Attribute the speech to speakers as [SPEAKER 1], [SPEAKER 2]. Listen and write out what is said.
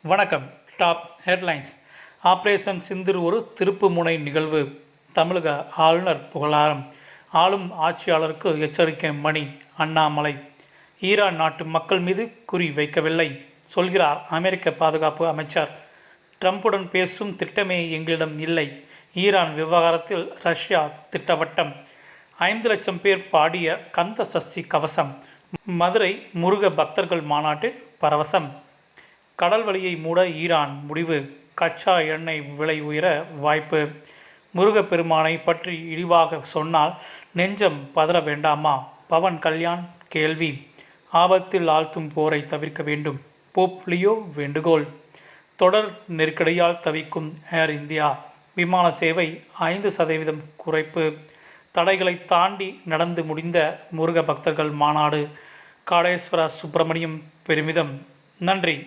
[SPEAKER 1] வணக்கம். Top headlines. Operation Sindoor ஒரு திருப்புமுனை நிகழ்வு. தமிழக ஆளுநர் புகழாரம். ஆளும் ஆட்சியாளருக்கு எச்சரிக்கை மணி. அண்ணாமலை. ஈரான் நாட்டு மக்கள் மீது குறி வைக்கவில்லை சொல்கிறார் அமெரிக்க பாதுகாப்பு அமைச்சர். ட்ரம்புடன் பேசும் திட்டமே எங்களிடம் இல்லை. ஈரான் விவகாரத்தில் ரஷ்யா திட்டவட்டம். 5 லட்சம் பேர் பாடிய கந்த சஷ்டி கவசம். மதுரை முருக பக்தர்கள் மாநாட்டில் பரவசம். கடல் வழியை மூட ஈரான் முடிவு. கச்சா எண்ணெய் விலை உயர வாய்ப்பு. முருகப்பெருமானை பற்றி இழிவாக சொன்னால் நெஞ்சம் பதற வேண்டாமா? பவன் கல்யாண் கேள்வி. ஆபத்தில் ஆழ்த்தும் போரை தவிர்க்க வேண்டும். போப் லியோ வேண்டுகோள். தொடர் நெருக்கடியால் தவிக்கும் ஏர் இந்தியா. விமான சேவை 5% குறைப்பு. தடைகளை தாண்டி நடந்து முடிந்த முருக பக்தர்கள் மாநாடு. காடேஸ்வர சுப்பிரமணியம் பெருமிதம். நன்றி.